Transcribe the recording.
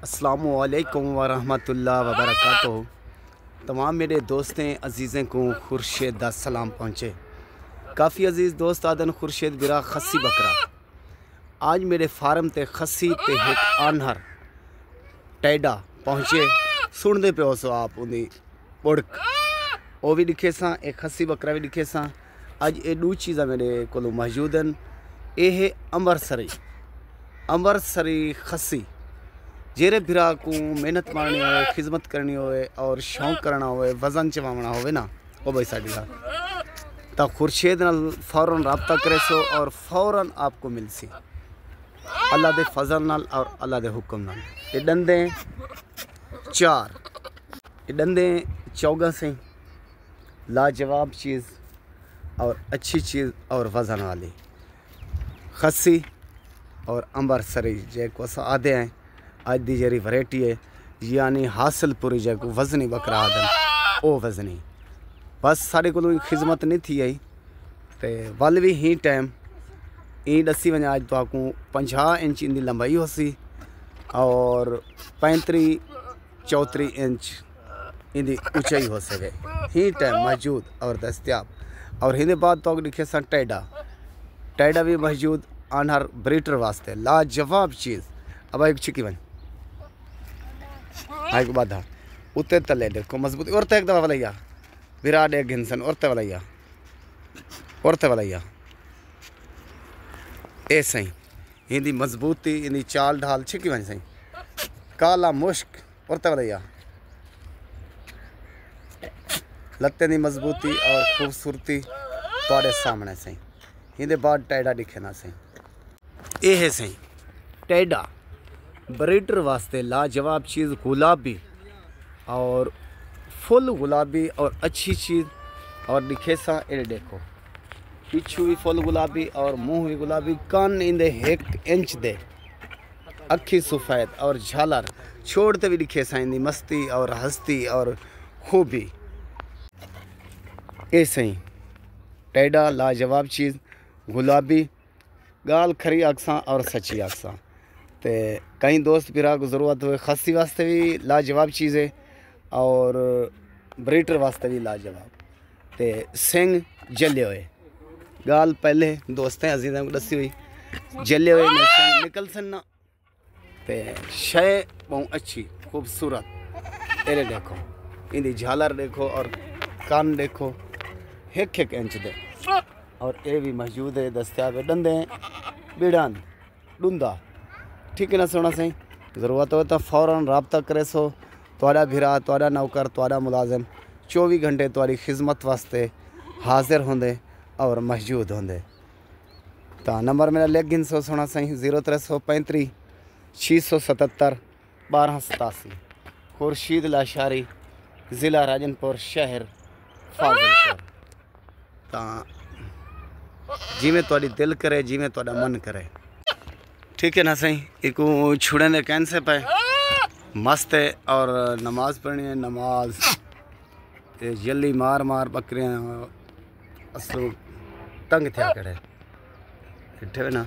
السلام علیکم ورحمۃ اللہ وبرکاتہ۔ تمام میرے دوستیں عزیزیں کو خورشید دا سلام پہنچے۔ کافی عزیز دوست آدن خورشید برا خسی بکرا آج میرے فارم تے خسی تے ایک آنہر ٹیڈا پہنچے سن دے پہ ہو سو آپ انہیں اڑک وہ بھی دکھے ساں، ایک خسی بکرا بھی دکھے ساں۔ آج یہ دو چیزاں میرے کو موجود ہیں۔ یہ ہے امبرسری خسی جیرے بھرا کو محنت مارنی ہوئے، خدمت کرنی ہوئے اور شوق کرنا ہوئے، وزن چوانا ہوئے نا وہ بھائی ساڑی گا تا خورشید نال فوراً رابطہ کرے سو اور فوراً آپ کو مل سی اللہ دے فضل نال اور اللہ دے حکم نال۔ یہ ڈندیں چار، یہ ڈندیں چوگا سے لاجواب چیز اور اچھی چیز اور وزن والی خسی اور امبرسری جے کو سا آدھے ہیں۔ آج دی جری ویرائٹی ہے یعنی حاصل پوری جے کو وزنی بکرا آدم او وزنی بس سارے کو خدمت نہیں تھی آئی تے والوی ہی ٹائم این دسی ونجا آج تو آکوں 50 انچ ان دی لمبائی ہو سی اور 35-34 انچ ان دی اونچائی ہو سکے ہی ٹائم موجود اور دستیاب۔ اور ہندے بعد تو لکھے سا ٹیڈا بھی موجود آنہر بریٹر واسطے لاجواب چیز۔ اب ایک چکی ون ایک بادھا اتے تلے دیکھو مضبوطی اورتے ایک دفعہ والیا ویراڈ ایک گھنسن اورتے والیا اے سائیں ہندی مضبوطی ہندی چال ڈھال چھکی ون سائیں کالا مشک اورتے والیا لتے دی مضبوطی اور خوبصورتی توڑے سامنے سائیں۔ ہندے بعد ٹیڈا دکھنا سائیں اے ہے سائیں ٹیڈا بریڈر واسطے لاجواب چیز گلابی اور فل گلابی اور اچھی چیز اور دکھے سا اے دیکھو پیچھو بھی فل گلابی اور منہ بھی گلابی کان اندے 1 انچ دے اکھی سفید اور جھالر چھوڑتے بھی دکھے سا اندی مستی اور ہستی اور خوبی اے سائیں ٹیڈا لاجواب چیز گلابی گال کھری آکساں اور سچی آکساں تے کئی دوست پھرا کو ضرورت ہوئے خاصی واسطے بھی لاجواب چیزیں اور بریٹر واسطے بھی لاجواب تے سنگ جلے ہوئے گال پہلے دوستیں عزیزیں کو دسی ہوئی جلے ہوئے سنگ نکل سننا تے شے بہت اچھی خوبصورت ایرے دیکھو اندی جھالر دیکھو اور کان دیکھو 1 انچ دے اور اے بھی موجود ہے دستیاب ہے۔ ڈندیں بیڑان ڈندا ٹھیک ہے نا سونا سائیں ضرورت ہو تو فوراً رابطہ کرے سو توڑا بھرا توڑا نوکر توڑا ملازم 24 گھنٹے توڑی خدمت واسطے حاضر ہوندے اور موجود ہوندے۔ تا نمبر میرا لکھ گن سو سونا سائیں 0335 677 1287 خورشید لاشاری ضلع راجن پور شہر فاضل پور۔ تا جی میں توڑی دل کرے جی میں توڑا من کرے ٹھیک ہے نا سائیں ایکو چھوڑیں دے کہن سے پہ مست ہے اور نماز پڑھنی ہے نماز جلی مار بکریاں اصل تنگ تھیا کرے ٹھیک ہے نا۔